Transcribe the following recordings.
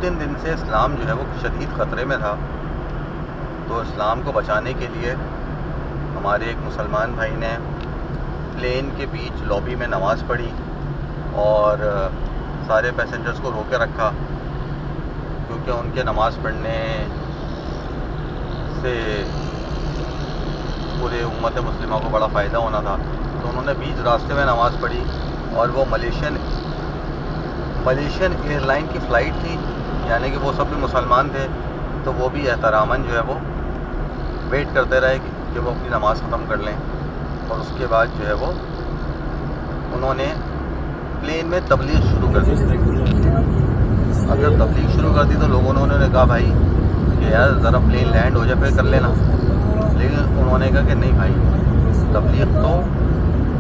2-3 دن سے اسلام جو ہے وہ شدید خطرے میں تھا. تو اسلام کو بچانے کے لیے ہمارے ایک مسلمان بھائی نے پلین کے بیچ لابی میں نماز پڑھی اور سارے پیسنجرز کو روکے رکھا، کیونکہ ان کے نماز پڑھنے سے پورے امت مسلمہ کو بڑا فائدہ ہونا تھا. تو انہوں نے بیچ راستے میں نماز پڑھی، اور وہ ملیشین ایئر لائن کی فلائٹ تھی، یعنی کہ وہ سب بھی مسلمان تھے. تو وہ بھی احتراماً جو ہے وہ ویٹ کرتے رہے کہ وہ اپنی نماز ختم کر لیں، اور اس کے بعد جو ہے وہ انہوں نے پلین میں تبلیغ شروع کر دی. اب جب تبلیغ شروع کر دی تو لوگوں نے انہوں نے کہا بھائی کہ یار ذرا پلین لینڈ ہو جائے پھر کر لینا. لیکن انہوں نے کہا کہ نہیں بھائی، تبلیغ تو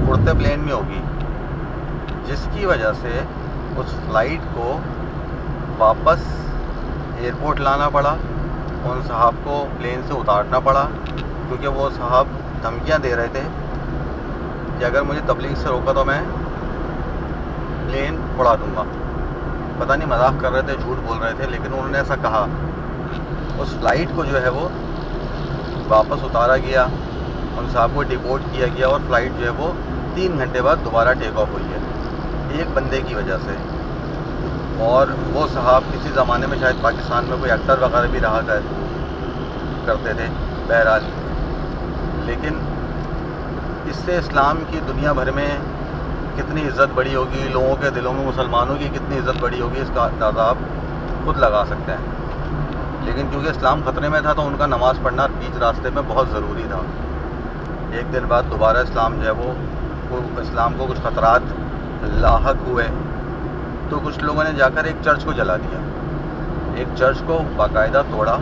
اڑتے پلین میں ہوگی، جس کی وجہ سے اس فلائٹ کو واپس ایئرپورٹ لانا پڑا. ان صاحب کو پلین سے اتارنا پڑا، کیونکہ وہ صاحب دھمکیاں دے رہے تھے کہ اگر مجھے تبلیغ سے روکا تو میں پلین اڑا دوں گا. پتہ نہیں مذاق کر رہے تھے، جھوٹ بول رہے تھے، لیکن انہوں نے ایسا کہا. اس فلائٹ کو جو ہے وہ واپس اتارا گیا، ان صاحب کو ڈیپورٹ کیا گیا، اور فلائٹ جو ہے وہ 3 گھنٹے بعد دوبارہ ٹیک آف ہوئی ہے ایک بندے کی وجہ سے. اور وہ صاحب کسی زمانے میں شاید پاکستان میں کوئی ایکٹر وغیرہ بھی رہا کرتے تھے. بہرحال لیکن اس سے اسلام کی دنیا بھر میں کتنی عزت بڑی ہوگی، لوگوں کے دلوں میں مسلمانوں کی کتنی عزت بڑی ہوگی، اس کا اندازہ آپ خود لگا سکتے ہیں. لیکن کیونکہ اسلام خطرے میں تھا تو ان کا نماز پڑھنا بیچ راستے میں بہت ضروری تھا. ایک دن بعد دوبارہ اسلام جو ہے وہ اسلام کو کچھ خطرات لاحق ہوئے، تو کچھ لوگوں نے جا کر ایک چرچ کو جلا دیا. ایک چرچ کو باقاعدہ توڑا،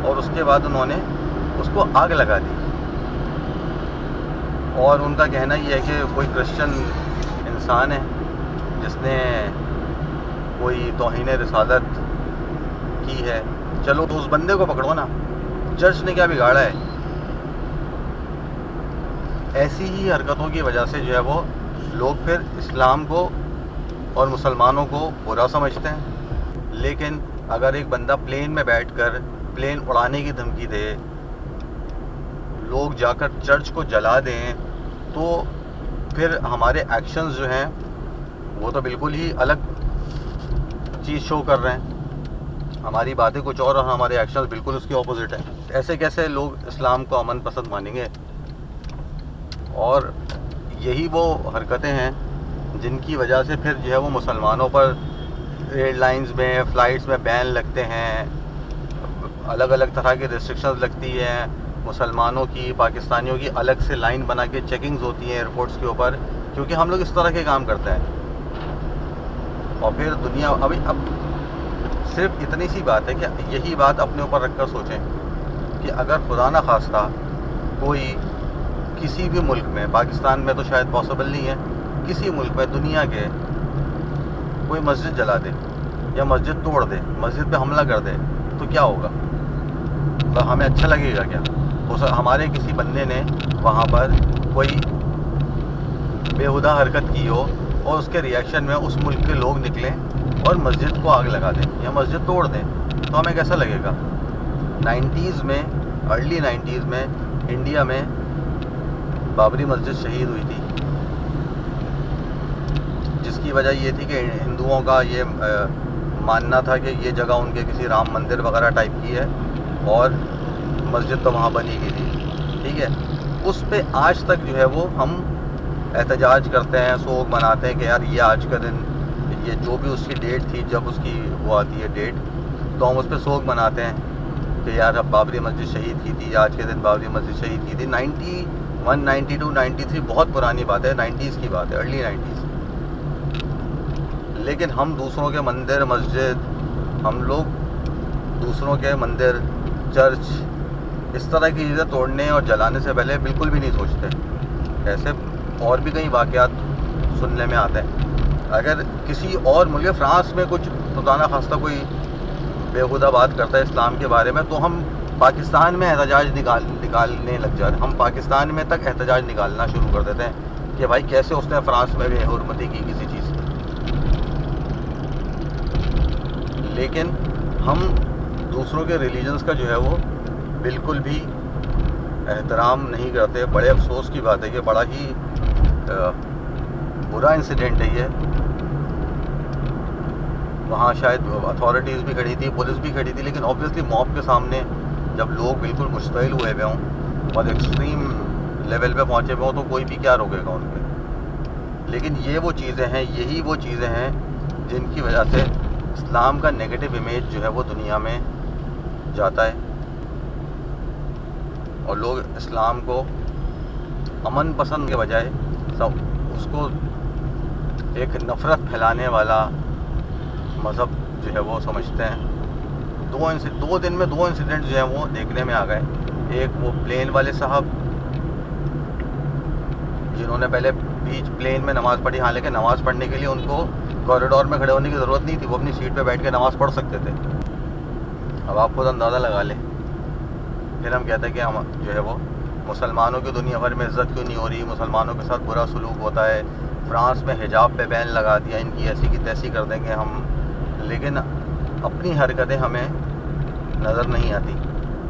اور اس کے بعد انہوں نے اس کو آگ لگا دی. اور ان کا کہنا یہ ہے کہ کوئی کرسچن انسان ہے جس نے کوئی توہین رسالت کی ہے. چلو تو اس بندے کو پکڑو نا، چرچ نے کیا بگاڑا ہے؟ ایسی ہی حرکتوں کی وجہ سے جو ہے وہ لوگ پھر اسلام کو اور مسلمانوں کو برا سمجھتے ہیں. لیکن اگر ایک بندہ پلین میں بیٹھ کر پلین اڑانے کی دھمکی دے، لوگ جا کر چرچ کو جلا دیں، تو پھر ہمارے ایکشنز جو ہیں وہ تو بالکل ہی الگ چیز شو کر رہے ہیں. ہماری باتیں کچھ اور ہمارے ایکشنز بالکل اس کے اپوزٹ ہیں. ایسے کیسے لوگ اسلام کو امن پسند مانیں گے؟ اور یہی وہ حرکتیں ہیں جن کی وجہ سے پھر جو ہے وہ مسلمانوں پر ایئر لائنز میں فلائٹس میں بین لگتے ہیں، الگ الگ طرح کی ریسٹرکشنز لگتی ہیں. مسلمانوں کی، پاکستانیوں کی الگ سے لائن بنا کے چیکنگز ہوتی ہیں ایئرپورٹس کے اوپر، کیونکہ ہم لوگ اس طرح کے کام کرتے ہیں. اور پھر دنیا اب صرف اتنی سی بات ہے کہ یہی بات اپنے اوپر رکھ کر سوچیں کہ اگر خدا نہ خواستہ کوئی کسی بھی ملک میں، پاکستان میں تو شاید پاسبل نہیں ہے، کسی ملک میں دنیا کے کوئی مسجد جلا دے یا مسجد توڑ دے، مسجد پہ حملہ کر دے، تو کیا ہوگا؟ تو ہمیں اچھا لگے گا کیا؟ ہمارے کسی بندے نے وہاں پر کوئی بےہودہ حرکت کی ہو اور اس کے ریئیکشن میں اس ملک کے لوگ نکلیں اور مسجد کو آگ لگا دیں یا مسجد توڑ دیں، تو ہمیں کیسا لگے گا؟ 90s میں، ارلی 90s میں انڈیا میں بابری مسجد شہید ہوئی تھی، جس کی وجہ یہ تھی کہ ہندوؤں کا یہ ماننا تھا کہ یہ جگہ ان کے کسی رام مندر وغیرہ ٹائپ کی ہے، اور مسجد تو وہاں بنی گئی تھی. ٹھیک ہے، اس پہ آج تک جو ہے وہ ہم احتجاج کرتے ہیں، سوگ مناتے ہیں کہ یار یہ آج کا دن، یہ جو بھی اس کی ڈیٹ تھی جب اس کی وہ آتی ہے ڈیٹ، تو ہم اس پہ سوگ مناتے ہیں کہ یار اب بابری مسجد شہید کی تھی، آج کے دن بابری مسجد شہید کی تھی. 91، 92، 93 بہت پرانی بات ہے، 90s کی بات ہے، ارلی 90s. لیکن ہم دوسروں کے مندر، مسجد، ہم لوگ دوسروں کے مندر، چرچ، اس طرح کی چیزیں توڑنے اور جلانے سے پہلے بالکل بھی نہیں سوچتے. ایسے اور بھی کئی واقعات سننے میں آتے ہیں. اگر کسی اور ملک، فرانس میں کچھ خدا نہ خواستہ کوئی بےہودہ بات کرتا ہے اسلام کے بارے میں، تو ہم پاکستان میں احتجاج نکالنے لگ جاتے ہیں. ہم پاکستان میں تک احتجاج نکالنا شروع کر دیتے ہیں کہ بھائی کیسے اس نے فرانس میں بے حرمتی کی کسی چیز کی. لیکن ہم دوسروں کے ریلیجنس کا جو ہے وہ بالکل بھی احترام نہیں کرتے. بڑے افسوس کی بات ہے کہ بڑا ہی برا انسیڈنٹ ہے یہ. وہاں شاید اتھارٹیز بھی کھڑی تھی, پولیس بھی کھڑی تھی, لیکن آبویسلی موب کے سامنے جب لوگ بالکل مشتعل ہوئے ہوئے ہوں اور ایکسٹریم لیول پہ پہنچے ہوئے ہوں تو کوئی بھی کیا روکے گا ان پہ. لیکن یہ وہ چیزیں ہیں, یہی وہ چیزیں ہیں جن کی وجہ سے اسلام کا نیگیٹو امیج جو ہے وہ دنیا میں جاتا ہے, اور لوگ اسلام کو امن پسند کے بجائے اس کو ایک نفرت پھیلانے والا مذہب جو ہے وہ سمجھتے ہیں. 2 دن میں 2 انسیڈنٹ جو ہیں وہ دیکھنے میں آ گئے. ایک وہ پلین والے صاحب جنہوں نے پہلے بیچ پلین میں نماز پڑھی, حالانکہ نماز پڑھنے کے لیے ان کو کوریڈور میں کھڑے ہونے کی ضرورت نہیں تھی, وہ اپنی سیٹ پہ بیٹھ کے نماز پڑھ سکتے تھے. اب آپ خود اندازہ لگا لیں. پھر ہم کہتے ہیں کہ ہم جو ہے وہ مسلمانوں کی دنیا بھر میں عزت کیوں نہیں ہو رہی, مسلمانوں کے ساتھ برا سلوک ہوتا ہے, فرانس میں حجاب پہ بین لگا دیا, ان کی ایسی کی تیسی کر دیں گے ہم. لیکن اپنی حرکتیں ہمیں نظر نہیں آتی.